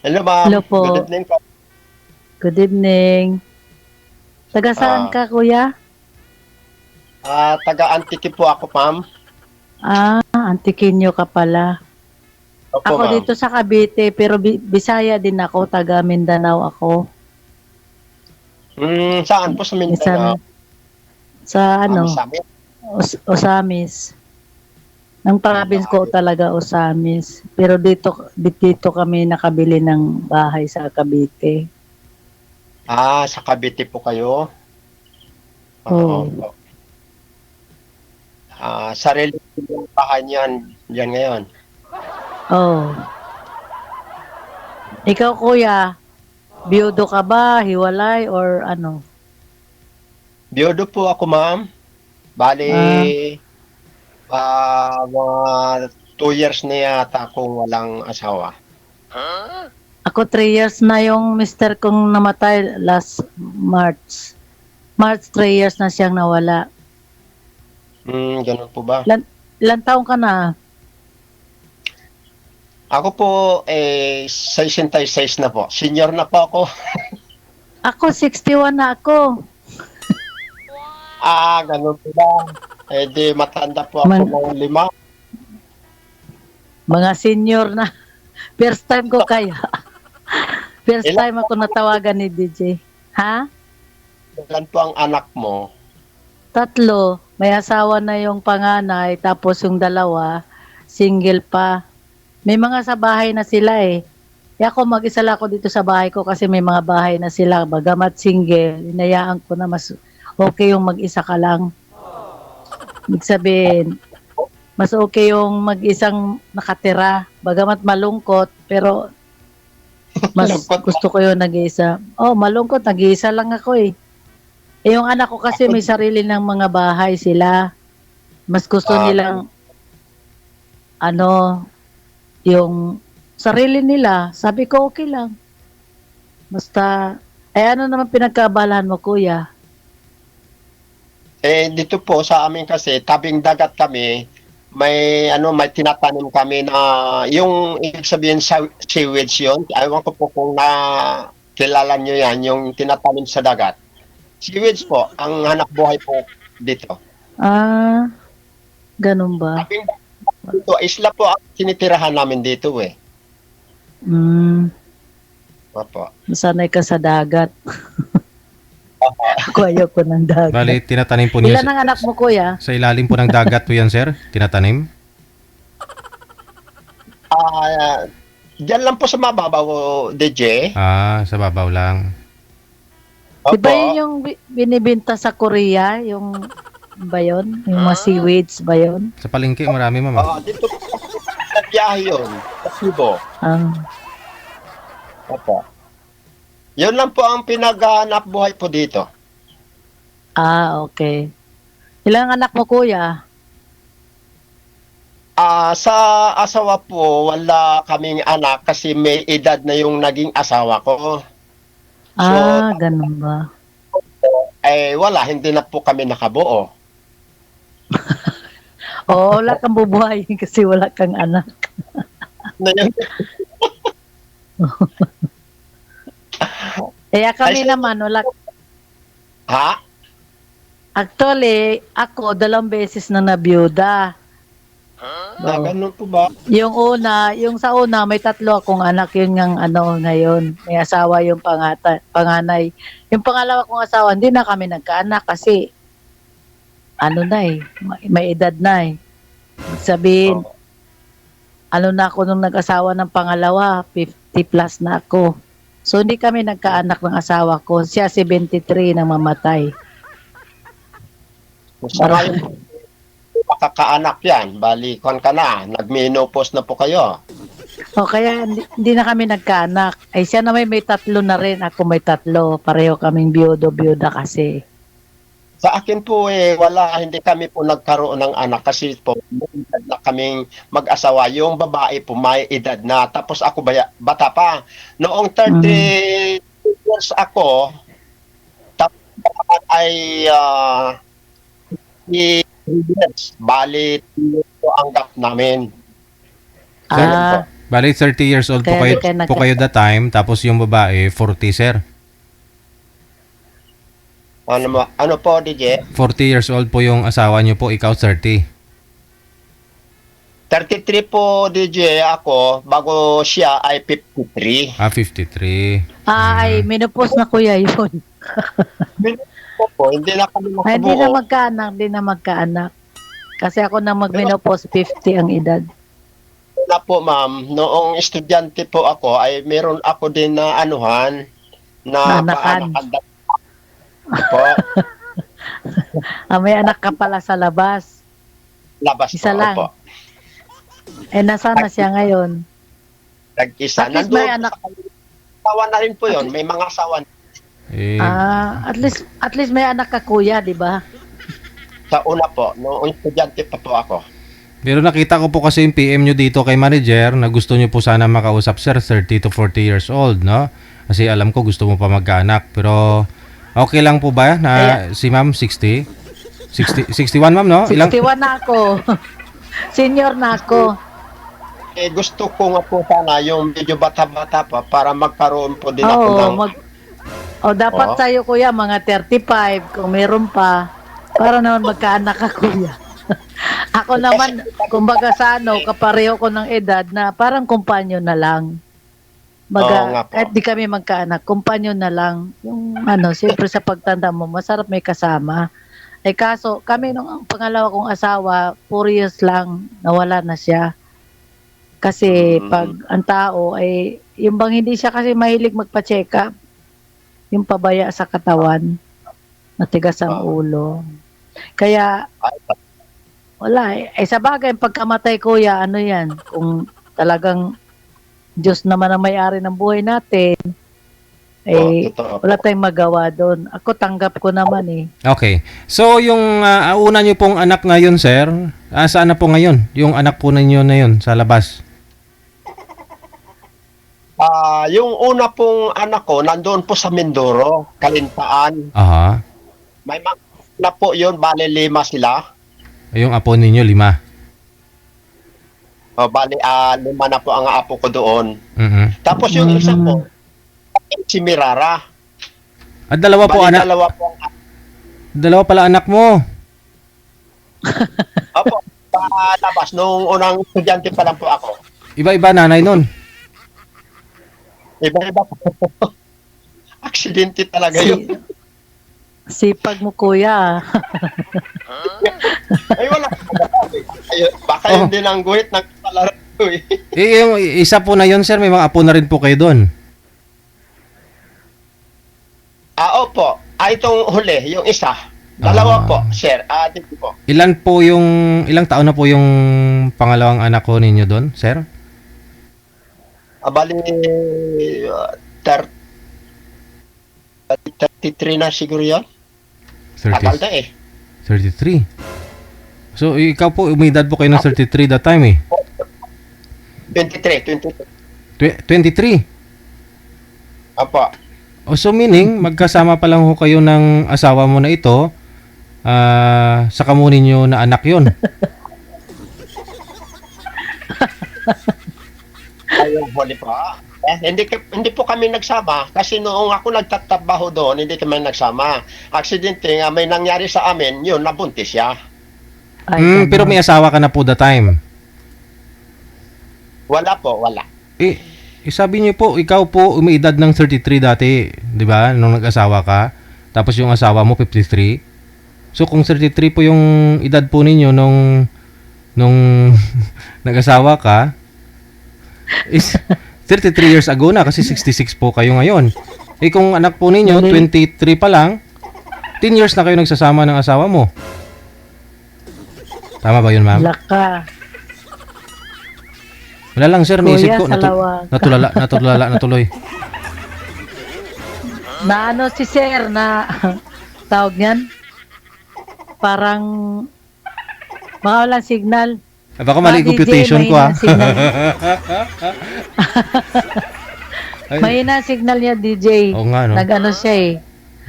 Hello, ma'am. Hello Good po. evening po. Good evening. Taga saan Ah, ka, kuya? taga-Antique po ako, ma'am. Antiqueño ka pala. Opo, Ako ma'am. dito sa Cavite, pero Bisaya din ako, taga Mindanao ako. Saan po sa Mindanao? Isam, sa Misamis. Osamis. Ang province ko Ayos. talaga Osamis. Pero dito kami nakabili ng bahay sa Cavite. Sa Cavite po kayo? Oo Oh, po. Sarili po yung bahay niyan, diyan ngayon. oh. Ikaw, kuya, biyudo ka ba, hiwalay, or ano? Biyodo po ako, ma'am. Bali, Ah, mga 2 years na yata akong walang asawa. Ako 3 years na yung mister kong namatay last March. March 3 years na siyang nawala. Ganun po ba? Ilan taong ka na? Ako po, 66 na po. Senior na po ako. Ako 61 na ako. Ganun po ba? Di matanda po ako Mang, ng 5. mga senior na. First time ko kaya. First Ilan, time ako natawagan ni DJ. Ha? ilan po ang anak mo? 3. May asawa na yung panganay, tapos yung dalawa, single pa. May mga sa bahay na sila eh. Kaya ako mag-isa lang ako dito sa bahay ko kasi may mga bahay na sila. Bagamat single, inayaan ko na mas okay yung mag-isa ka lang. Ibig sabihin, mas okay yung mag-isang nakatira. Bagamat malungkot, pero mas Lungkot ba? gusto ko yung nag-iisa. Oh, malungkot, nag-iisa lang ako eh. Eh, yung anak ko kasi Ako, may sarili ng mga bahay sila. Mas gusto ganun. nilang, ano, yung sarili nila. Sabi ko, okay lang. Basta, ano naman pinagkabalahan mo, kuya? Dito po sa amin kasi, tabing dagat kami, may tinatanim kami na, yung ibig sabihin sa seaweeds yun. Ewan ko po kung kilala nyo yan, yung tinatanim sa dagat. Seaweeds po, ang hanap buhay po dito. Ah, ganun ba? Tabing dagat dito, isla po ang tinitirahan namin dito eh. Hmm, Opo. Sanay ka sa dagat. Ako ayoko ng Bali, dagat. tinatanim po niyo Ilan ang anak mo, kuya? sa ilalim po ng dagat po yan, sir? Tinatanim? Ah, Diyan lang po sa mababaw, DJ. Sa babaw lang. Di ba Opo. yun yung binibinta sa Korea? Yung ba yun? Yung mga seaweeds ba yun? Sa palengke, marami, mama. Dito po sa biyahe yun, sa Cebu. Ah, Opo. Yun lang po ang pinaghahanap buhay po dito. okay. Ilang anak mo, kuya? Sa asawa po, wala kaming anak kasi may edad na yung naging asawa ko. So, Ganun ba? wala, hindi na po kami nakabuo. Oo, wala kang bubuhayin kasi wala kang anak. Na yun. Kaya kami Ay, naman, wala. Ha? Actually, ako, 2 beses na nabiyuda. Oo. Ganun po ba? Yung sa una, may 3 akong anak, yun ngang ngayon. May asawa yung panganay. Yung pangalawa kong asawa, hindi na kami nagkaanak kasi, may edad na eh. Ibig sabihin, Oo. na ako nung nag-asawa ng pangalawa, 50 plus na ako. So, hindi kami nagkaanak ng asawa ko. Siya 73 nang mamatay. Sa ngayon, makakaanak yan. Bali, kung ka na, nag-menopause na po kayo. Kaya hindi na kami nagkaanak. Ay siya na may 3 na rin, ako may 3. Pareho kaming biyuda kasi. Sa akin po wala, hindi kami po nagkaroon ng anak kasi po may edad na kaming mag-asawa. Yung babae po may edad na. Tapos ako bata pa. Noong 30 Mm. years ako, tapos ay 3 years. Bali, 2 years po ang gap namin. Ganun po. Ah, Bali, 30 years old po Kaya kayo, di kayo po kayo that time, tapos yung babae, 40, sir. Ano po, DJ? 40 years old po yung asawa niyo po, ikaw 30. 33 po, DJ, ako, bago siya ay 53. 53. Ay, menopause na kuya yun. Po, hindi na kami Ay, hindi na nakabuo. magkaanak, hindi na magkaanak. Kasi ako na mag-menopause, 50 ang edad. Na po, ma'am, noong estudyante po ako, ay meron ako din na anuhan, na Naanakan. paanakan po, May anak ka pala sa labas. labas Isa po. lang. Opo. Nasaan na siya ngayon? Nag-isa. At least may Nandun anak. Asawa na rin po yun. May mga asawa Eh, At least may anak ka kuya, di ba? sa una po. Noong estudyante pa po ako. pero nakita ko po kasi yung PM nyo dito kay manager na gusto nyo po sana makausap, sir, 30 to 40 years old, no? Kasi alam ko gusto mo pa magkaanak. Pero okay lang po ba na si ma'am 60? 61, ma'am, no? 61 na ako. Senior na ako. Gusto ko nga po sana yung medyo bata-bata pa para magkaroon po din ako ng... Dapat Oo. sa'yo kuya, mga 35, kung meron pa. Para naman magkaanak ka kuya. Ako naman, kumbaga sa kapareho ko ng edad na parang kumpanyo na lang. Oo nga po. Kahit di kami magkaanak, kumpanyo na lang. Yung siyempre sa pagtanda mo, masarap may kasama. Kaso, kami nung pangalawa kong asawa, 4 years lang, nawala na siya. Kasi pag ang tao ay, yung bang hindi siya kasi mahilig magpa-check up, yung pabaya sa katawan, matigas ang ulo. Kaya, wala sa bagay, pagkamatay kuya, ano yan, kung talagang Diyos naman ang may-ari ng buhay natin, totoo. wala tayong magawa doon. Ako tanggap ko naman Okay. So, yung una nyo pong anak ngayon, sir, saan na po ngayon? Yung anak po ninyo na yun, sa labas? Yung una pong anak ko, nandoon po sa Mindoro, Kalintaan. Aha. May mga na po yun, bali 5 sila. Yung apo ninyo, 5. Bali 5 na po ang apo ko doon. Mhm. Tapos yung isa po, si Mirara. At dalawa po Bali anak, dalawa po ang dalawa pala anak mo. Opo, palabas. Nung unang estudyante pa lang po ako. Iba-iba nanay nun. Iba-iba po. Aksidente talaga yun. Sipag mo kuya. Ay, wala. Baka yun din ang guhit ng palaro ko eh. Yung isa po na yun, sir, may mga apo na rin po kayo doon. Opo. Itong huli, yung isa. Dalawa po, sir. Dito po. Ilang taon na po yung pangalawang anak ko ninyo doon, sir? Bali, 33 na siguro yun. 30, Tagal na eh. 33. So, ikaw po, umidad po kayo ng 33 that time eh. 23. 23. Opo. So, meaning, magkasama pa lang ho kayo ng asawa mo na ito, sa kamunin nyo na anak yon. Ayun, huli po. Hindi po kami nagsama kasi noong ako nagtatrabaho doon, hindi kami nagsama. Aksidente nga may nangyari sa amin, yun, nabuntis siya. Pero may asawa ka na po that time. Wala po, wala. Sabi niyo po, ikaw po umiidad ng 33 dati, di ba? Nung nag-asawa ka. Tapos yung asawa mo 53. So kung 33 po yung edad po ninyo nung nag-asawa ka, is 33 years ago na kasi 66 po kayo ngayon. Kung anak po ninyo 23 pa lang, 10 years na kayo nagsasama ng asawa mo. Tama ba yun, ma'am? Laka. Wala lang, sir, naisip ko. Salawag. Natuloy. Na si sir na tawag niyan? Parang mga walang signal. Baka mali DJ, computation ko, ha? Mahina signal niya, DJ. Oo nga, no? Nag-ano siya eh.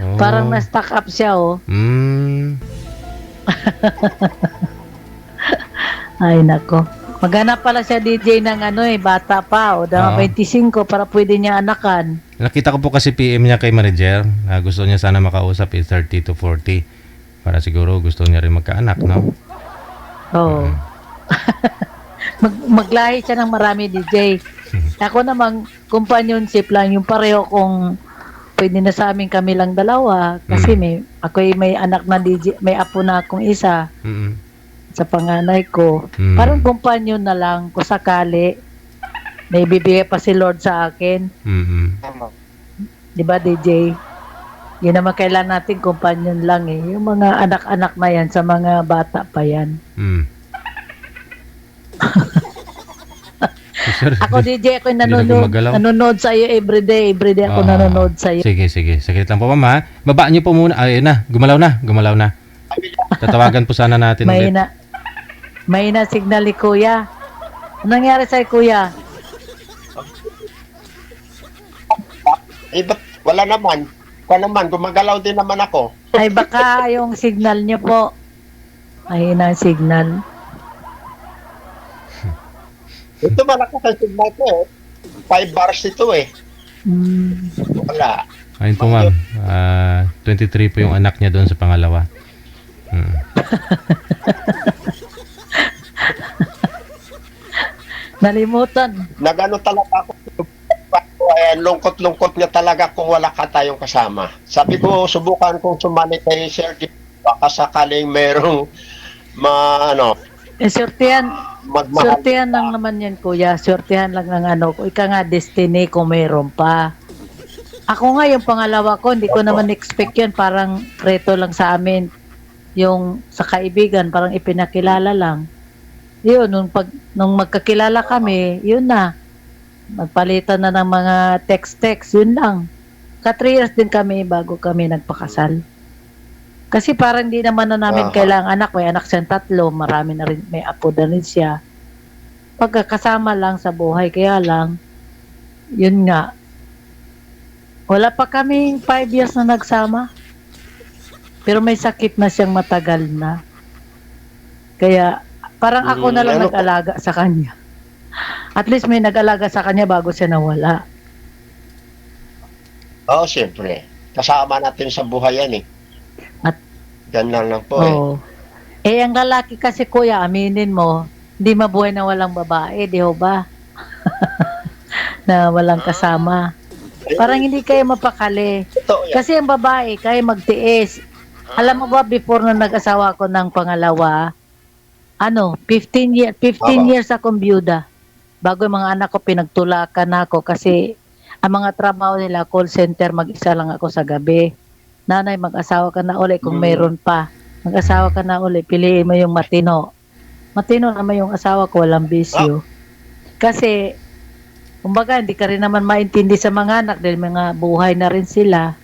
Oh. Parang na-stuck up siya, oh. Mm. Ay, nako. Maghanap pala siya DJ ng bata pa o Oo. 25 para pwede niya anakan. Nakita ko po kasi PM niya kay manager na gusto niya sana makausap 30 to 40 para siguro gusto niya rin magkaanak, no? Oo. Maglahi siya ng marami DJ. Ako namang companionship lang, yung pareho kung pwede na sa amin kami lang dalawa kasi may anak na DJ, may apo na akong isa Mm. sa panganay ko. Mm. Parang companion na lang kung sakali may bibigay pa si Lord sa akin. Mm. Tama. Di ba, DJ? Yun naman kailan natin companion lang eh. Yung mga anak-anak na yan, sa mga bata pa yan. Mm. Sir, Ako, DJ, ako na nanonood, gumagalaw. nanonood sa iyo everyday. Everyday ako nanonood sa iyo. Sige, sige. Saglit lang po, ma'am, ha? Babaan niyo po muna. Ayun na. Gumalaw na. Tatawagan po sana natin ulit. May na signal ni Kuya. Anong nangyari sa'yo, Kuya? Ba't wala naman? Gumagalaw din naman ako. Ay, baka yung signal niyo po. Mahina ang signal. Ito malakas ang signal ko eh. 5 bars ito eh. Hmm. Wala. Ayun po, ma'am. 23 po yung anak niya doon sa pangalawa. Mm. Nalimutan. Nagano talaga ako. Lungkot-lungkot niya talaga kung wala ka tayong kasama. Sabi ko, subukan kong sumali kay Sir Jim. Baka sakaling merong Sortihan magmahal. lang naman yan, Kuya. Sortihan lang ng ika nga destiny kung mayroon pa. Ako nga yung pangalawa ko, hindi ko naman expect yan. Parang reto lang sa amin. Yung sa kaibigan, parang ipinakilala lang. Yun, nung magkakilala kami, yun na. Magpalitan na ng mga text-text, yun lang. 3 years din kami bago kami nagpakasal. Kasi parang di naman na namin kailangan anak. May anak siyang 3, marami na rin, may apo na rin siya. Pagkakasama lang sa buhay, kaya lang, yun nga. Wala pa kaming 5 years na nagsama. Pero may sakit na siyang matagal na. Kaya, parang ako na lang nag-alaga sa kanya. At least may nag-alaga sa kanya bago siya nawala. Oo, siyempre. Kasama natin sa buhay yan eh. At Ganun lang po eh. Oo. Ang lalaki kasi, Kuya, aminin mo, hindi mabuhay na walang babae, di ho ba? Na walang kasama. Parang hindi kayo mapakali. Totoo yan. Kasi ang babae, kaya magtiis. Alam mo ba, before na nag-asawa ko ng pangalawa, 15 years akong byuda. Bago yung mga anak ko, pinagtulakan ako kasi ang mga trabaho nila, call center, mag-isa lang ako sa gabi. Nanay, mag-asawa ka na uli kung mayroon pa. Mag-asawa ka na uli, piliin mo yung matino. Matino naman yung asawa ko, walang bisyo. Kasi, kumbaga, hindi ka rin naman maintindi sa mga anak dahil mga buhay na rin sila.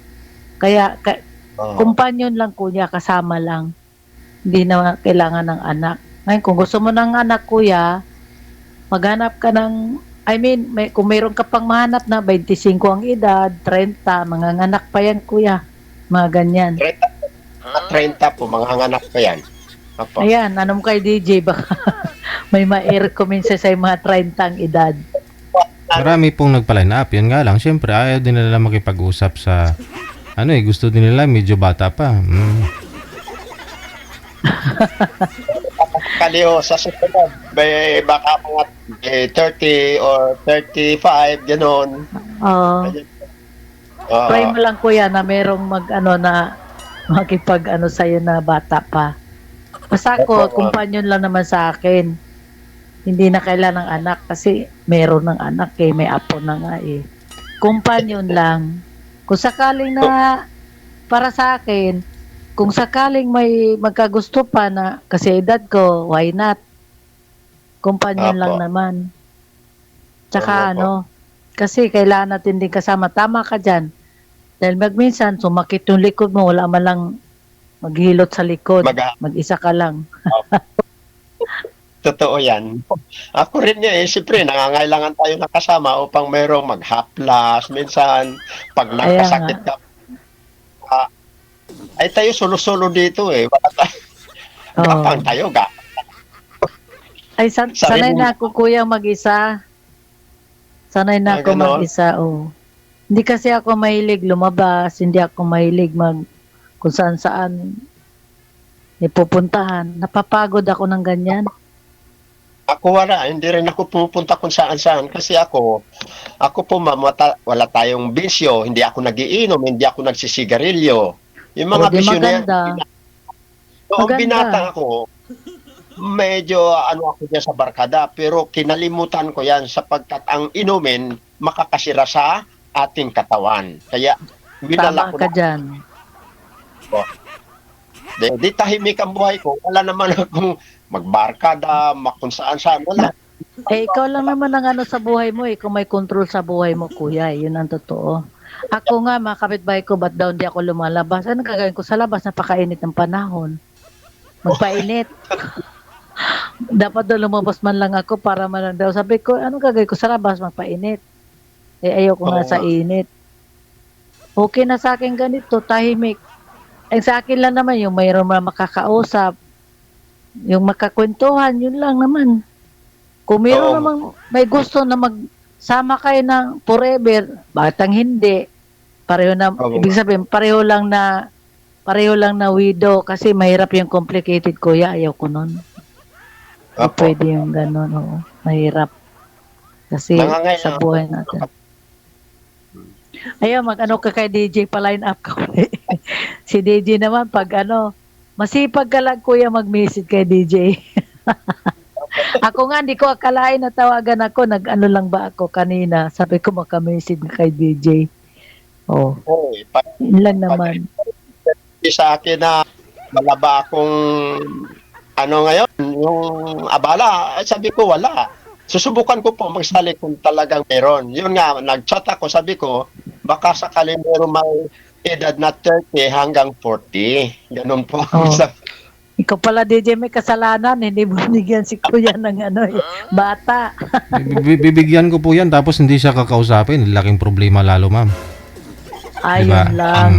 Kaya, kumpanyon lang Kuya, kasama lang. Hindi na kailangan ng anak. Ngayon, kung gusto mo ng anak, Kuya, maghanap ka ng, kung mayroon ka pang mahanap na 25 ang edad, 30, mga anak pa yan, Kuya. Mga ganyan. 30 po, mga anak ko yan. Apo. Ayan, anong kay DJ, baka may ma-recommend siya sa mga 30 ang edad. Marami pong nagpa-line up. Yan nga lang, syempre, ayaw din nila makipag-usap sa, gusto din nila, medyo bata pa. Kaliho sa susunod, baka mga 30 or 35, gano'n. Try mo lang Kuya na merong makipag sa'yo na bata pa. Basta ako, kumpanyon lang naman sa akin. Hindi na kailan ng anak kasi meron ng anak may apo na nga eh. Kumpanyon lang. Kung sakaling na para sa akin, kung sakaling may magkagusto pa na kasi edad ko, why not? Kumpanyon lang naman. Tsaka kasi kailangan natin din kasama. Tama ka dyan. Dahil magminsan, sumakit yung likod mo, wala man lang maghilot sa likod. Mag-isa ka lang. Totoo yan. Ako rin nga siyempre, nangangailangan tayo ng kasama upang mayroong maghaplas. Minsan, pag nakasakit ka, ay tayo solo-solo dito eh. Wala tayo. Gapang tayo, Ay, sanay Sarili- na ako kuya mag-isa. Sanay na ako ganon. mag-isa, oh. Hindi kasi ako mahilig lumabas, hindi ako mahilig kung saan-saan pupuntahan. Napapagod ako ng ganyan. Ako wala, hindi rin ako pumupunta kung saan-saan kasi ako po wala tayong bisyo, hindi ako nagiinom, hindi ako nagsisigarilyo. Yung mga O, di bisyo na yan, maganda. noong Maganda. binata ako, medyo ano ako dyan sa barkada, pero kinalimutan ko yan sapagkat ang inumin makakasira sa ating katawan. Kaya binala Tama ko ka na, dyan. di tahimik ang buhay ko, wala naman akong magbarkada, kung saan-saan, wala. Eh, ikaw lang naman ang ano sa buhay mo, kung may control sa buhay mo, kuya, yun ang totoo. Ako nga, mga kapitbahay ko, ba't daw hindi ako lumalabas? Ano gagawin ko sa labas? Napakainit ng panahon. Magpainit. Dapat daw lumabas man lang ako para man lang daw. Sabi ko, ano gagawin ko sa labas? Magpainit. Eh, ayoko nga Oo sa nga. init. Okay na sa akin ganito, tahimik. Eh, sa akin lang naman, yung mayroon na makakausap, yung makakwentuhan, yun lang naman. Kung mayroon Oo. namang may gusto na magsama kayo ng forever, bakit ang hindi? Pareho na, Oo. ibig sabihin, pareho lang na widow kasi mahirap yung complicated, kuya. Ayaw ko nun. Hindi Opo. pwede yung gano'n, oo. Mahirap. Kasi Nangangailangan sa buhay natin. Ayaw, mag-ano ka kay DJ, pa-line up ka ulit. Si DJ naman, pag masipag ka lang, kuya, mag-message kay DJ. Ako nga, hindi ko akalain na tawagan ako. Nag-ano lang ba ako kanina? Sabi ko, maka-message na kay DJ. Oh, Okay. yun lang naman. Sa akin na wala ba akong ngayon, yung abala, ay sabi ko wala. Susubukan ko po magsali kung talagang meron. Yun nga, nag-chat ako, sabi ko, baka sakali meron may edad na 30 hanggang 40. Ganun po. Oo. Ikaw pala, DJ, may kasalanan. Hindi mo binigyan si kuya ng bata. Bibigyan ko po yan tapos hindi siya kakausapin. Laking problema lalo, ma'am. Ayun Diba? lang.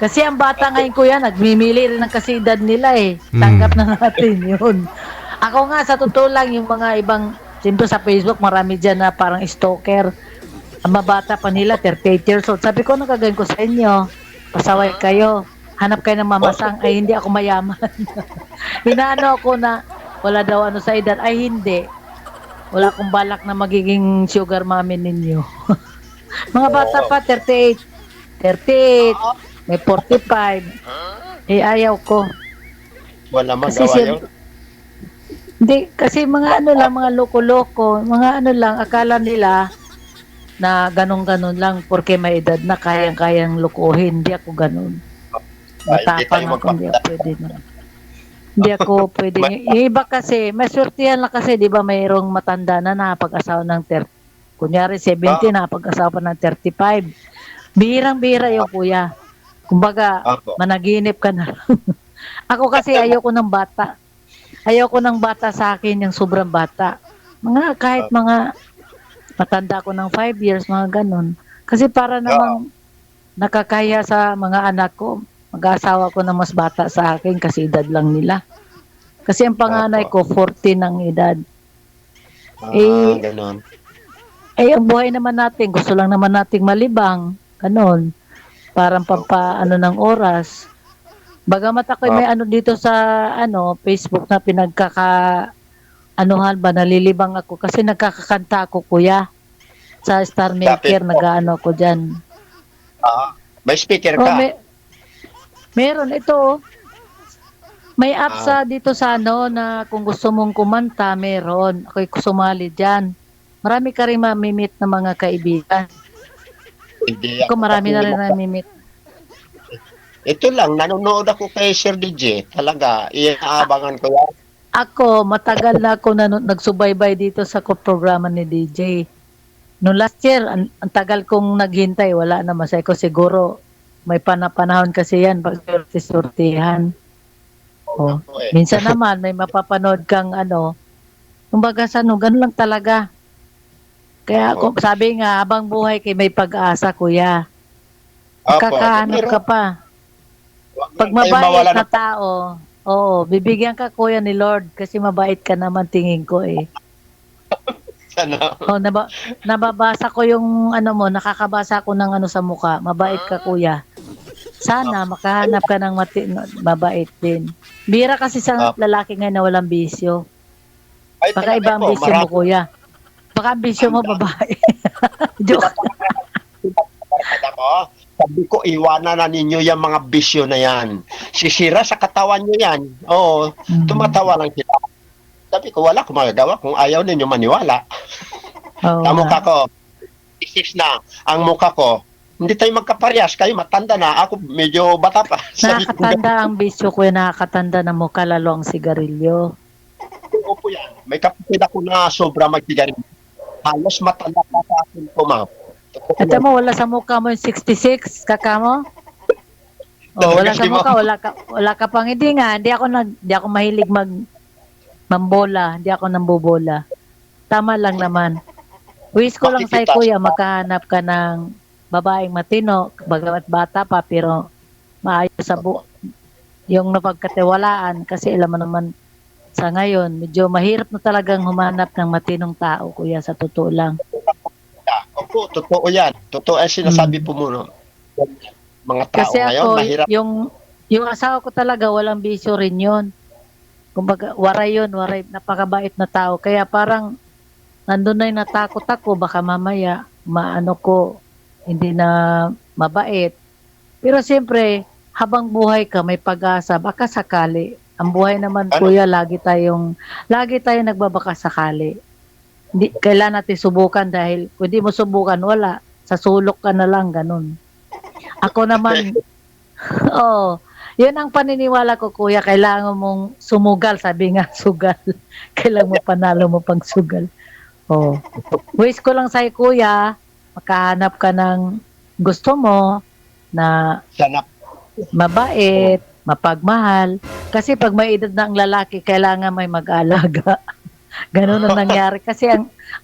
Kasi ang bata ngayon, kuya, nagmimili rin ng kasidad nila eh. Mm. Tanggap na natin yun. Ako nga, sa totoo lang, yung mga ibang, siyempre sa Facebook, marami dyan na parang stalker. Ang mabata pa nila, 38 years old. Sabi ko, ano gagawin ko sa inyo? Pasaway kayo. Hanap kayo ng mamasang. Ay, hindi ako mayaman. Inaano ako na wala daw ano sa edad. Ay, hindi. Wala akong balak na magiging sugar mommy ninyo. Mga bata pa, 38. 38. May 45. Eh, ayaw ko. Wala Kasi magawa yun. Hindi, kasi mga ano lang, mga loko-loko, mga ano lang, akala nila na ganun-ganun lang porque may edad na kayang-kayang lukuhin. Hindi ako ganun. Matapang ako, hindi ako pwede na. Hindi ako pwede. Yung iba kasi, may swertihan lang kasi, di ba, mayroong matanda na nakapag-asawa ng 30. Kunyari, 70, nakapag-asawa pa ng 35. Bihirang-bihira yung kuya. Kumbaga, Opo. managinip ka na lang. Ako kasi ayoko ng bata. Ayoko ng bata sa akin, yung sobrang bata. Kahit mga matanda ko ng 5 years, mga ganun. Kasi para namang nakakaya sa mga anak ko. Mag-asawa ko na mas bata sa akin kasi edad lang nila. Kasi ang panganay ko, 40 ng edad. Ganun. Ang buhay naman natin, gusto lang naman nating malibang. Ganun. Parang pampaano ng oras. Bagamat ako may ano dito sa Facebook na anuhan ba, nalilibang ako kasi nagkakakanta ako, kuya. Sa Star Maker, nag-ano ako dyan. May speaker ka? Meron, ito. May app dito sa na kung gusto mong kumanta, meron. Ako'y sumali dyan. Marami ka rin mamimit na mga kaibigan. Hindi Ako marami na rin namimit. Ito lang, nanonood ako kay Sir DJ. Talaga, iaabangan ko yan. Ako, matagal na ako nagsubaybay dito sa programa ni DJ. Noong last year, ang tagal kong naghintay, wala na masay ko. Siguro, may panahon kasi yan, pag sortihan. Oh. Minsan naman, may mapapanood kang kumbaga ganun lang talaga. Kaya sabi nga, habang buhay kay may pag-asa, kuya. Kakahanap ka pa. Pag mabait na tao, Oo, bibigyan ka kuya ni Lord kasi mabait ka naman tingin ko eh. Sana. Oh, nababasa ko yung ano mo, nakakabasa ko ng ano sa mukha. Mabait ka kuya. Sana makahanap ka ng mabait din. Bira kasi sa Ah, lalaki ngayon na walang bisyo. ay, Baka talaga iba ang po, bisyo mo marami. kuya. Baka ang bisyo mo babae. Joke. Barkada ko, sabi ko, iwanan na ninyo yung mga bisyo na yan. Sisira sa katawan nyo yan. Oo, Mm. tumatawa lang sila. Sabi ko, wala akong magagawa kung ayaw ninyo maniwala. Oo nga. Kamukha ko, isis na, ang mukha ko, hindi tayo magkaparehas, kayo matanda na, ako medyo bata pa. Sabi ko, Nakakatanda ang bisyo ko, nakakatanda na mukha lalo ang sigarilyo. ganito po yan. May kapatid ako na sobra magsigarin. Halos matanda pa sa akin po, ma'am. Totoo Ito yan. mo, wala sa mukha mo yung 66, kaka mo? Oh, wala Talaga sa si mukha, ma'am. wala ka pang hindi nga, hindi ako mahilig mambola, hindi ako nambobola. Tama lang naman. Wish ko lang sa'yo Makikita kuya, sa makahanap ka ng babaeng matino, bagamat bata pa, pero maayos sa yung napagkatiwalaan, kasi alam mo naman, sa ngayon, medyo mahirap na talagang humanap ng matinong tao, kuya, sa totoo lang. Opo, totoo yan. Totoo ang sinasabi Hmm. po mo, no? Mga tao Kasi ngayon, ako, mahirap. yung asawa ko talaga, walang bisyo rin yun. Kumbaga, waray yun, waray, napakabait na tao. Kaya parang, nandun na yung natakot ako, baka mamaya, maano ko, hindi na mabait. Pero siyempre, habang buhay ka, may pag-asa, baka sakali. Ang buhay naman, Ano? kuya, lagi tayong nagbabaka sakali. Hindi, kailan natin subukan dahil kung di mo subukan, wala. Sa sulok ka na lang, ganun. Ako naman, oo, yun ang paniniwala ko, kuya, kailangan mong sumugal, sabi nga, sugal. Kailangan mo panalo mo pang sugal. Oh. Wish ko lang sa'yo, kuya, makahanap ka ng gusto mo na Sana. mabait, mapagmahal. Kasi pag may edad na ang lalaki, kailangan may mag-alaga. Ganun ang nangyari. Kasi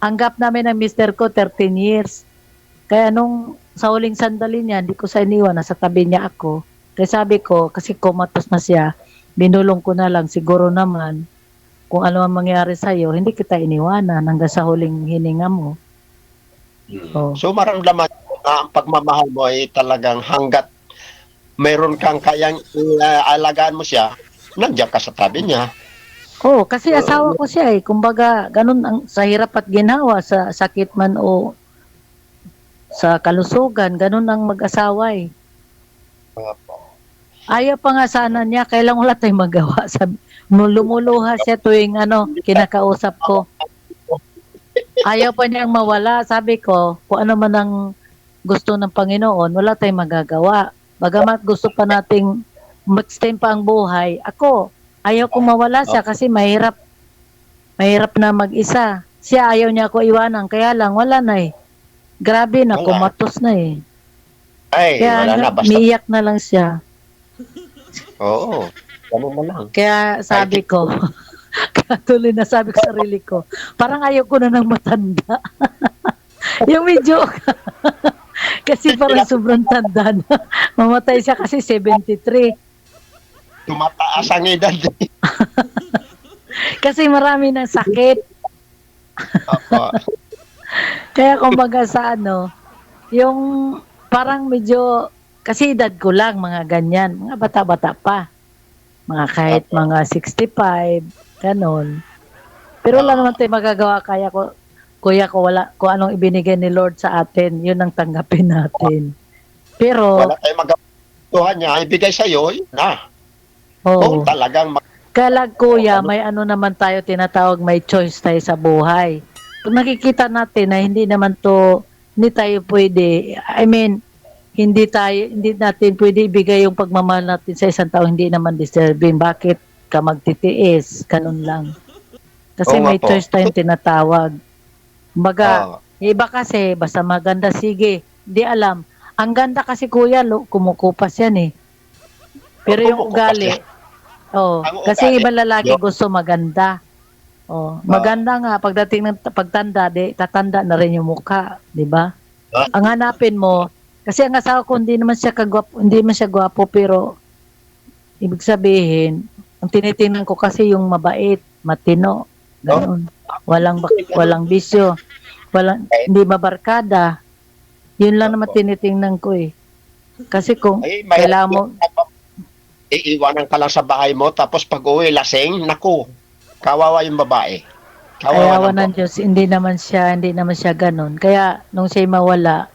ang gap namin ng mister ko, 13 years. Kaya nung sa huling sandali niya, hindi ko sa iniwan, nasa tabi niya ako. Kaya sabi ko, kasi kumatos na siya, binulong ko na lang, siguro naman, kung ano ang mangyari sa'yo, hindi kita iniwanan hanggang sa huling hininga mo. Oh. So maramdaman ko na ang pagmamahal mo ay talagang hanggat mayroon kang kayang alagaan mo siya, nandiyan ka sa tabi niya. Oh, kasi asawa ko siya eh. Kumbaga, ganun ang sa hirap at ginhawa, sa sakit man o sa kalusugan, ganun ang mag-asawa eh. Ayaw pa nga sana niya, kailang wala tayong magawa. Lumuluha siya tuwing kinakausap ko. Ayaw pa niyang mawala. Sabi ko, kung ano man ang gusto ng Panginoon, wala tayong magagawa. Bagamat gusto pa nating mag-extend pa ang buhay, ayaw kong mawala siya kasi mahirap na mag-isa. Siya ayaw niya ako iwanan, kaya lang wala na eh. Grabe na, Wala. kumatos na eh. Ay, Kaya wala na. Basta, umiiyak na lang siya. oo. Ganun mo lang. Kaya sabi ko, katuloy na sabi ko sa sarili ko, parang ayaw ko na ng matanda. Yung medyo, kasi parang sobrang tanda na. Mamatay siya kasi 73. Tumataas ang edad. Kasi marami ng sakit. Opo. Kaya kumbaga sa yung parang medyo, kasi edad ko lang, mga ganyan, mga bata-bata pa. Mga kahit mga 65, ganon. Pero wala naman tayo magagawa, kuya ko, wala, kung anong ibinigay ni Lord sa atin, yun ang tanggapin natin. Pero, Wala tayong magawa. Tuhan niya, ibigay sa'yo, yun na. oh, Kung talagang kalag kuya, may naman tayo tinatawag, may choice tayo sa buhay. Kung nakikita natin na hindi tayo pwede, I mean, hindi natin pwede ibigay yung pagmamahal natin sa isang tao, hindi naman deserving. Bakit ka magtitiis? Ganun lang. Kasi Oo nga may po. choice tayong tinatawag. Kumbaga, ah, iba kasi, basta maganda, sige. Hindi alam. Ang ganda kasi kuya, kumukupas yan eh. Pero yung kumukupas ugali, yan. Ang kasi ugali, iba lalaki yun. gusto maganda. Maganda nga, pagdating ng pagtanda, tatanda na rin yung mukha, di ba? Ang hanapin mo, kasi ang asawa ko hindi naman siya gwapo, pero ibig sabihin, Ang tinitingnan ko kasi yung mabait, matino, ganun. Walang bisyo, hindi mabarkada. Yun lang naman tinitingnan ko eh. Kasi kung Ay, may kailangan mo, iiwanan ka lang sa bahay mo, tapos pag uwi, lasing, naku, kawawa yung babae. Kawawa ayawan ng ng Diyos, hindi naman siya ganun. Kaya nung siya'y mawala,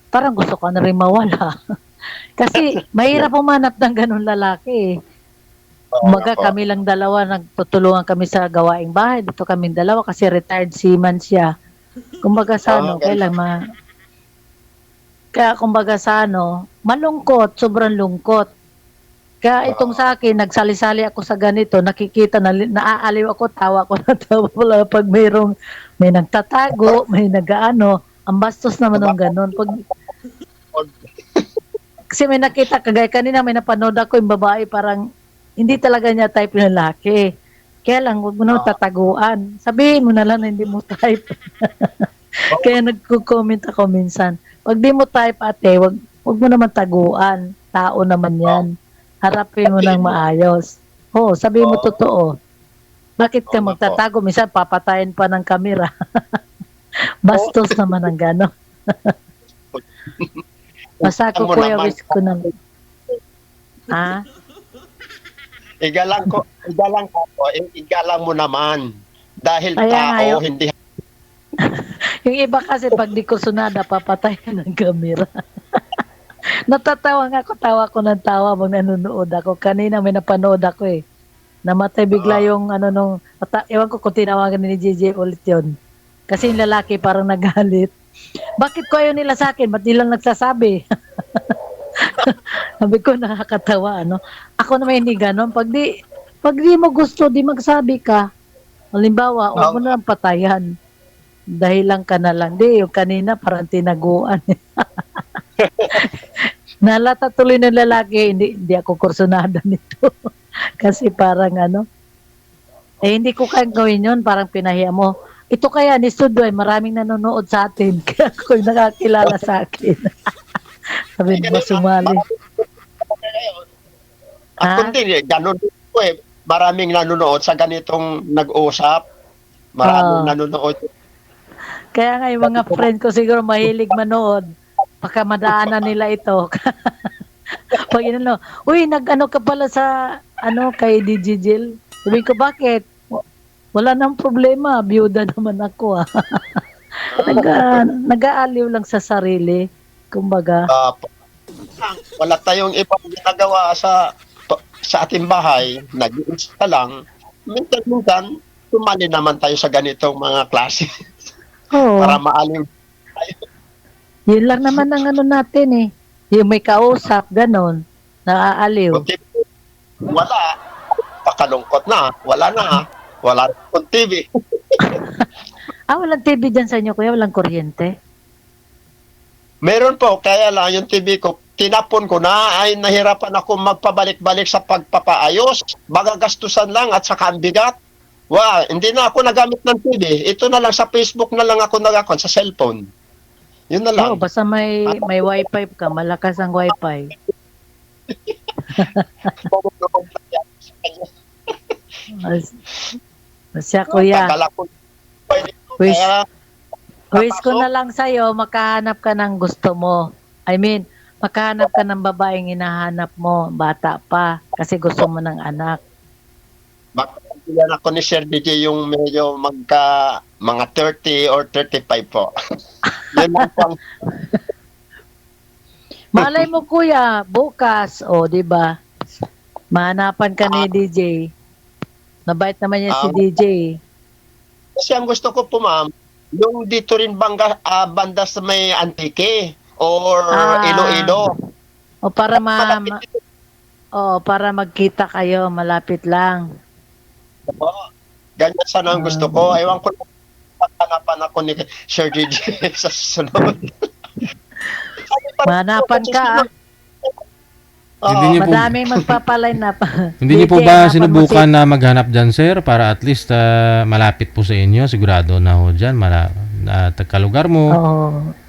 parang gusto ko na rin mawala. Kasi mahirap umanap ng ganun lalaki eh. Umaga kami lang dalawa, nagtutulungan kami sa gawaing bahay. Dito kami dalawa kasi retired seaman siya. Kumbaga sa ano, kaya kumbaga sa ano, malungkot, sobrang lungkot. Kaya itong sa akin, nagsali-sali ako sa ganito, nakikita na, naaaliw ako, tawa ko na tawa pala pag may nagtatago, may nagaano, ang bastos naman ng ganun. Kasi may nakita, kagaya kanina may napanood ako yung babae, parang hindi talaga niya type ng lalaki. Kaya lang, huwag mo na tataguan. Sabihin mo na lang na hindi mo type. Kaya nagko-comment ako minsan. Pag di mo type ate, wag mo naman taguan. Tao naman yan. Harapin mo ng maayos. Oo, sabihin mo totoo. Bakit ka magtatago? Minsan papatayin pa ng kamera. Bastos naman ang gano'n. Basta ako kuya, wish ko na. Ha? Igalang mo naman. Dahil Kaya nga tao, yun. hindi. Yung iba kasi pag di ko sunada, papatayin ng kamera. Natatawa nga ako, tawa ko ng tawa pag nanonood ako. Kanina may napanood ako eh. Namatay bigla yung ewan ko kung tinawagan ni JJ ulit yun. Kasi yung lalaki parang nagalit. Bakit ko ayaw nila sa akin? Ba't di lang nagsasabi? Sabi ko, nakakatawa, ano? Ako naman hindi ganon. Pag di mo gusto, di magsabi ka. Halimbawa, huwag mo na lang patayan. Dahilan ka na lang. Di, yung kanina parang tinaguan. Nalata tuloy ng lalaki, hindi ako kursunada nito. Kasi parang hindi ko kayang gawin yun, parang pinahiya mo. Ito kaya ni Sudoy, maraming nanonood sa atin, kaya ako yung nakakilala sa akin. Sabi mo, sumali. Ako din ganun po eh. Maraming nanonood sa ganitong nag-usap. Maraming nanonood. Kaya nga yung mga friend ko siguro mahilig manood. Baka madaanan nila ito. Pag uy, nag-ano ka pala sa, kay DJ Jill. Sabi ko, bakit? Wala nang problema, biyuda naman ako ah. Nag-aaliw lang sa sarili. Kumbaga. Wala tayong ibang ginagawa sa ating bahay, nag-iinsta lang. Minsan, tumali naman tayo sa ganitong mga klase. Oo. Para maaliw. Yun lang naman ang natin eh. Yung may kausap, ganon. Naaaliw. Wala. Pakalungkot na. Wala na. Wala akong TV. Walang TV dyan sa inyo, kuya? Walang kuryente? Meron po, kaya lang yung TV ko, tinapon ko na, ay nahirapan ako magpabalik-balik sa pagpapaayos. Magagastusan lang at saka ang bigat. Hindi na ako nagamit ng TV. Ito na lang, sa Facebook na lang ako nagakon, sa cellphone. Yun na lang. Oo, basta may wifi ka, malakas ang wifi. Siya, kuya. Wish ko na lang sa'yo, makahanap ka ng gusto mo. I mean, makahanap ka ng babaeng hinahanap mo, bata pa, kasi gusto mo ng anak. Yan ako ni Sir DJ yung medyo mga 30 or 35 po. Yun lang po. Malay mo kuya, bukas, di ba? Mahanapan ka ni DJ. Nabait naman niya si DJ. Kasi ang gusto ko po ma'am, yung dito rin banda sa may Antique or Iloilo. Para para magkita kayo, malapit lang. Ganyan sana ang gusto ko. Ewan ko pagkanapan ako ni Sir DJ sa sunod. Mahanapan ka. Madaming magpapaline na pa. Hindi niyo po ba sinubukan na maghanap dyan, sir? Para at least malapit po sa inyo. Sigurado na ho dyan. Kalugar mo.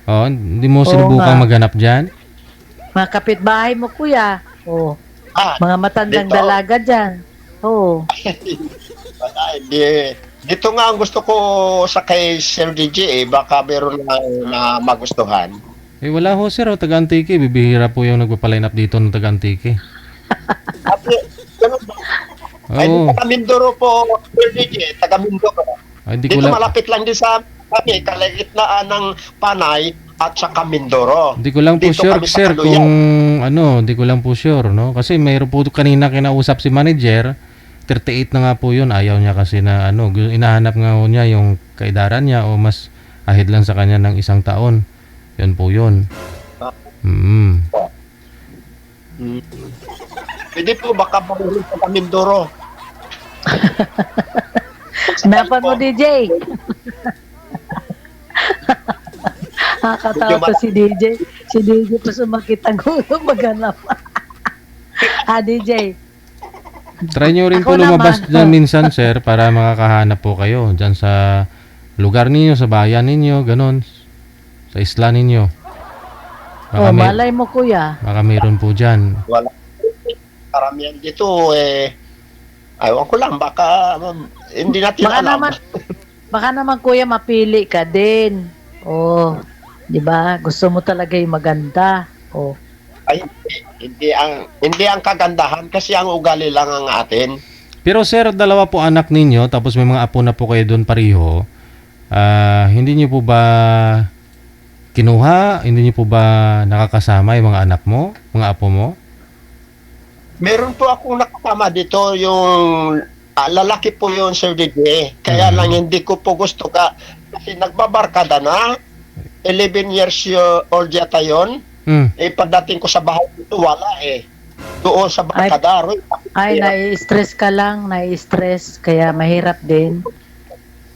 Hindi mo sinubukan maghanap dyan? Mga kapitbahay mo, kuya. Mga matandang dalaga dyan. Oo. Wala, hindi. Dito nga ang gusto ko sa kay Sir DJ baka meron na magustuhan. Wala ho sir, taga Antique. Bibihira po yung nagpapaline up dito ng taga Antique. Ate, ganun ba? Ay, Oo. taga Mindoro po, Sir DJ, taga Mindoro. Hindi ko Dito lang, malapit lang din sa kami, kalagitnaan ng Panay at saka Mindoro. hindi ko lang po Dito sure kami sa sir Kaluyan. kung hindi ko lang po sure, no? Kasi mayroon po kanina kinausap si manager, 38 na nga po yun. Ayaw niya kasi na inahanap nga ho niya yung kaidaran niya o mas ahead lang sa kanya ng 1 taon. Yun po yun. Mm. Pwede po baka mamulit sa Mindoro. Napan mo, DJ. Nakakatawa to si DJ. Si DJ pa sumakit ang ulo maghanap. DJ. Try nyo rin Ako po lumabas naman. dyan minsan sir para makakahanap po kayo dyan sa lugar ninyo, sa bayan ninyo, ganun. Sa isla ninyo. Oh, malay mo, kuya. Baka mayroon po dyan. Wala. Karamihan dito, ayaw ko lang, baka hindi natin alam. Baka naman, kuya, mapili ka din. Oh, di ba? Gusto mo talaga yung maganda. Oh. Ay, hindi ang kagandahan kasi ang ugali lang ang atin. Pero sir, 2 po anak ninyo, tapos may mga apo na po kayo doon pareho. Hindi niyo po ba kinuha? Hindi niyo po ba nakakasama yung mga anak mo? Mga apo mo? Meron po akong nakasama dito yung lalaki po yun, Sir DJ. Kaya lang hindi ko po gusto kasi nagbabarkada na. 11 years old yata yun. Pagdating ko sa bahay dito, wala Doon sa barkada. Ay, nai-stress ka lang, nai-stress. Kaya mahirap din.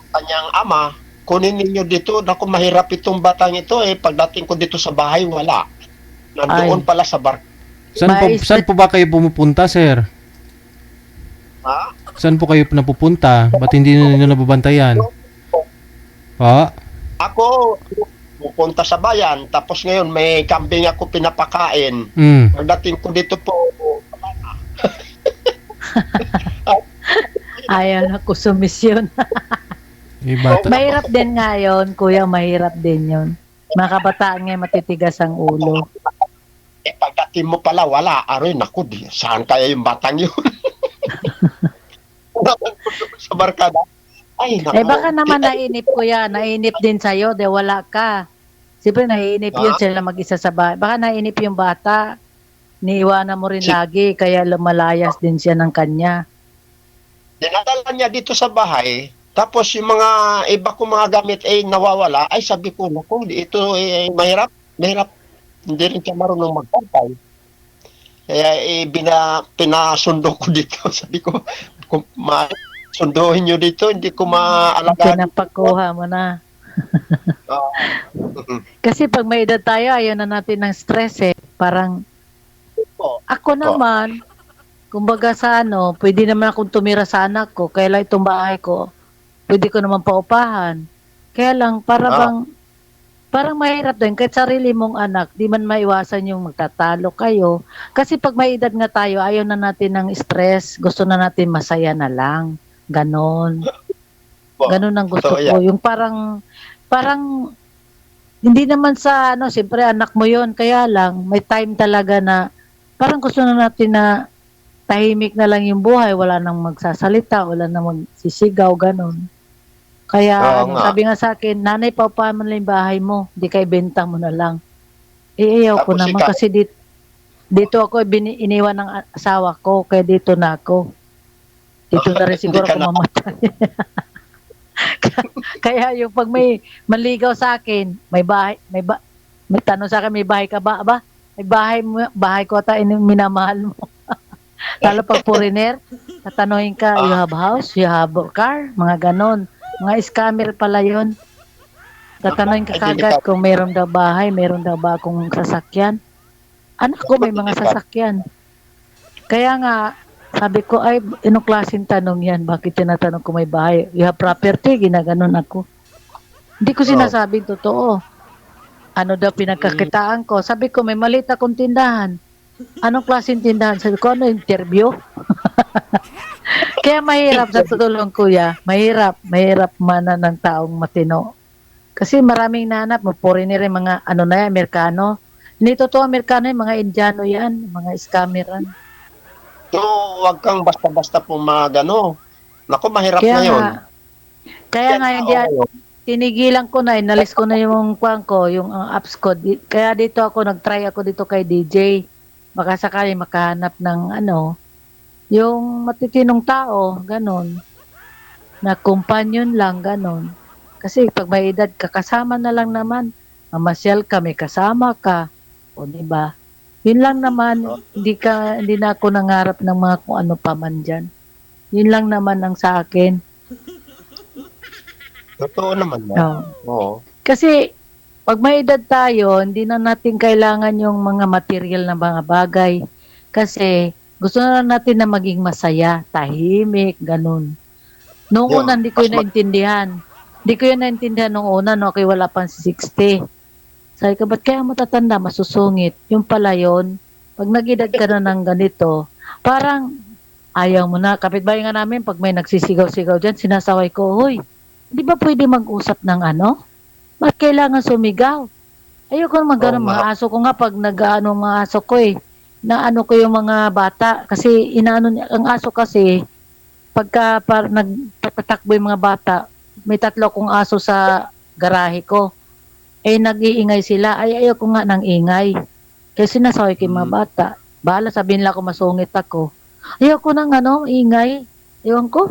Kanyang ama, kunin ninyo dito. Naku, mahirap itong batang ito Pagdating ko dito sa bahay, wala. Nandoon pala sa barkada. Saan po ba kayo pumupunta, sir? Ha? Saan po kayo napupunta? Ba't hindi niyo nababantayan? Ha? Ako, pupunta sa bayan. Tapos ngayon, may kambing ako pinapakain. Pagdating ko dito po, Ayaw na ko sumisyon. Mahirap din nga yun, kuya, mahirap din yun. Mga kabataan nga matitigas ang ulo. Pagdating mo pala, wala. Aroy, naku, saan kaya yung batang yun? Sa barkada. Ay, naku. Baka naman nainip, kuya. Nainip din sa'yo, de wala ka. Siyempre, nainip yun sila mag-isa sa bahay. Baka nainip yung bata. Niiwanan mo rin lagi, kaya lumalayas din siya ng kanya. Dinadala niya dito sa bahay. Tapos yung mga iba kong mga gamit nawawala. Ay, sabi ko, naku, ito mahirap. Mahirap. Hindi rin siya marunong magpantay. Kaya pinasundo ko dito. Sabi ko, kung sunduhin nyo dito, hindi ko maalagaan. Pinapakuha mo na. Kasi pag may edad tayo, ayaw na natin ng stress Parang, ako naman, kumbaga sa pwede naman akong tumira sa anak ko. Kaya lang itong bahay ko, pwede ko naman paupahan. Kaya lang, parang mahirap din. Kahit sarili mong anak, di man maiwasan yung magtatalo kayo. Kasi pag may edad nga tayo, ayaw na natin ng stress. Gusto na natin masaya na lang. Ganon. Ganon ang gusto ko. Yung parang, hindi naman sa, siyempre anak mo yon. Kaya lang, may time talaga na, parang gusto na natin na tahimik na lang yung buhay. Wala nang magsasalita, wala nang magsisigaw, ganon. Kaya sabi nga sa akin, nanay, paupahan mo lang yung bahay mo. Di kay benta mo na lang. Ayaw ko naman kasi dito ako iniwan ng asawa ko. Kaya dito na ako. Dito na rin siguro ako mamatay. Kaya yung pag may maligaw sa akin, may tanong sa akin, may bahay ka ba? Aba, may bahay ko ata minamahal mo. Lalo pag foreigner, tatanungin ka, you have house, you have car, mga ganon. Mga scammer pala yun. Tatanungin ka kagad kung meron daw bahay, meron daw ba akong sasakyan. Anak ko may mga sasakyan. Kaya nga, sabi ko, ay, anong klaseng tanong yan? Bakit tinatanong ko may bahay? You have property? Ginaganon ako. Hindi ko sinasabing totoo. Ano daw pinagkakitaan ko? Sabi ko, may maliit akong tindahan. Anong klaseng tindahan? Sabi ko, ano, interview? Kaya mahirap sa tutulong kuya. Mahirap mana ng taong matino. Kasi maraming nanap mo, foreigner rin mga ano na yan, Amerikano. Hindi totoo Amerikano yung mga Indiano yan, mga scammeran. So, wag kang basta-basta pumagano. Naku, mahirap Kaya ngayon. nga, kaya nga hindi, tinigilan ko na, inalis ko na yung kuwan ko, yung apps ko. Kaya dito ako, nag-try ako dito kay DJ. Baka sakali makahanap ng ano, yung matitinong tao, ganon. Na companion lang, ganon. Kasi pag may edad ka, kasama na lang naman. Mamasyal ka, may kasama ka. O, di ba? Yun lang naman, hindi na ako nangarap ng mga kung ano pa man dyan. Yun lang naman ang sa akin. Totoo naman yan. Oo. Oo. Kasi, pag may edad tayo, hindi na natin kailangan yung mga material na mga bagay. Kasi, gusto na lang natin na maging masaya, tahimik, ganun. Noong Yung, una, hindi ko mas yun naintindihan. Hindi ko yun naintindihan noong una, no, okay, wala pang 60. Sabi ko, ba't kaya matatanda, masusungit? Yung pala yun, pag nag-edad ka na ng ganito, parang ayaw mo na. Kapitbahay nga namin, pag may nagsisigaw-sigaw dyan, sinasaway ko, hoy, di ba pwede mag-usap ng ano? Ba't kailangan sumigaw? Ayoko naman ganun, mga aso ko nga, pag nag-ano mga aso ko naano ko yung mga bata, kasi inaano ang aso kasi, pagka nagtatakbo yung mga bata, may 3 kong aso sa garahe ko. Nag-iingay sila. Ayoko nga ng ingay. Kasi sinasaway ko yung mga bata. Bahala sabihin lang ako masungit ako. Ayoko ng ingay. Ewan ko.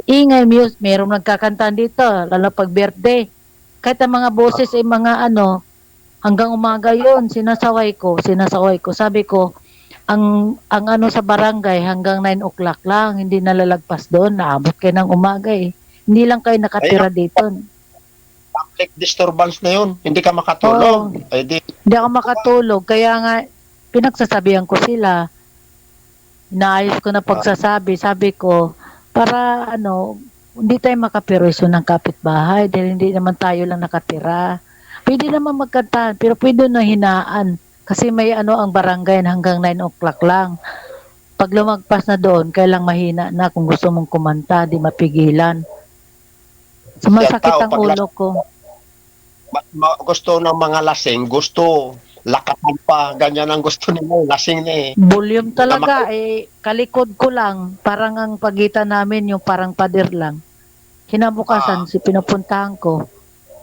Ingay, merong nagkakantaan dito. Lalo pag birthday. Kahit ang mga boses mga hanggang umaga yun, sinasaway ko. Sabi ko, ang sa barangay hanggang 9 o'clock lang. Hindi nalalagpas doon. Naabot kayo ng umaga Hindi lang kayo nakatira dito. Public disturbance na yun. Hindi ka makatulog. Hindi ako makatulog. Kaya nga, pinagsasabihan ko sila. Inaayos ko na pagsasabi. Sabi ko, para hindi tayo makaperwisyo ng kapitbahay dahil hindi naman tayo lang nakatira. Pwede naman magkantahan, pero pwede na hinaan. Kasi may ang barangay hanggang 9 o'clock lang. Pag lumagpas na doon, kailang mahina na kung gusto mong kumanta, di mapigilan. Sumasakit ang ulo ko. Gusto ng mga lasing, gusto lakatan pa, ganyan ang gusto nila, lasing na Volume talaga, kalikod ko lang, parang ang pagitan namin yung parang pader lang. Kinabukasan, pinupuntahan ko.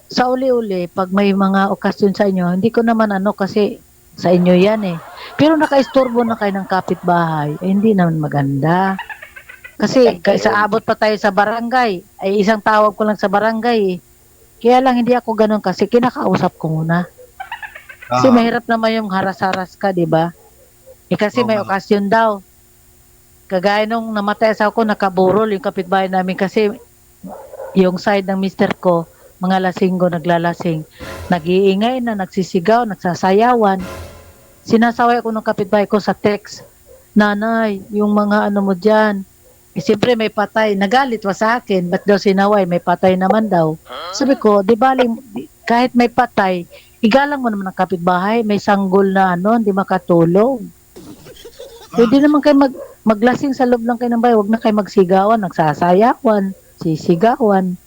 Sa uli-uli, pag may mga okasyon sa inyo, hindi ko naman kasi sa inyo yan Pero nakaisturbo na kayo ng kapitbahay, hindi naman maganda. Kasi sa abot pa tayo sa barangay, isang tawag ko lang sa barangay Kaya lang hindi ako ganun kasi kinakausap ko muna. Kasi mahirap naman yung haras-haras ka, di ba? Kasi may okasyon daw. Kagaya nung namatay sa ako, nakaburol yung kapitbahay namin kasi yung side ng mister ko, mga lasinggo naglalasing. Nag-iingay na, nagsisigaw, nagsasayawan. Sinasaway ako ng kapitbahay ko sa text. Nanay, yung mga mo dyan. Siyempre may patay. Nagalit pa sa akin. Ba't daw sinaway? May patay naman daw. Sabi ko, di baling, kahit may patay, igalang mo naman ang kapitbahay. May sanggol na hindi makatulog. Pwede naman kayo maglasing sa loob lang kayo ng bahay. Huwag na kayo magsigawan, nagsasayawan, sisigawan.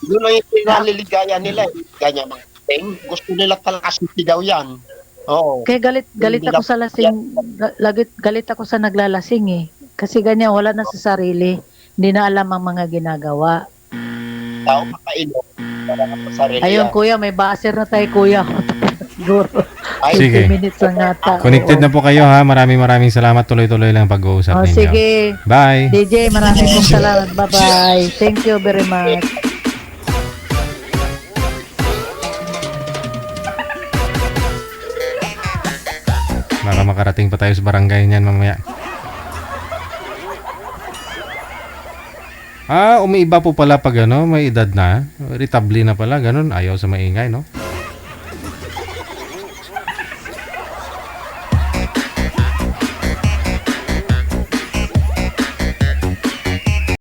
Yun ang yung pinaliligaya nila. Ganyan mga thing. Gusto nila talaga sisigaw yan. Oo. Kaya galit ako sa lasing, galit ako sa naglalasing Kasi ganyan, wala na sa sarili. Hindi na alam ang mga ginagawa. Tao makailok. Ayun, kuya, may baser na tayo, kuya. Siguro. Sige. 20 minutes lang nata. Connected na po kayo ha. Maraming salamat. Tuloy-tuloy lang pag-uusap ninyo. Sige. Bye. DJ, maraming pong salamat. Bye-bye. Thank you very much. Baka makarating pa tayo sa barangay niyan mamaya. Umiiba po pala pag may edad na. Irritable na pala, ganun. Ayaw sa maingay, no?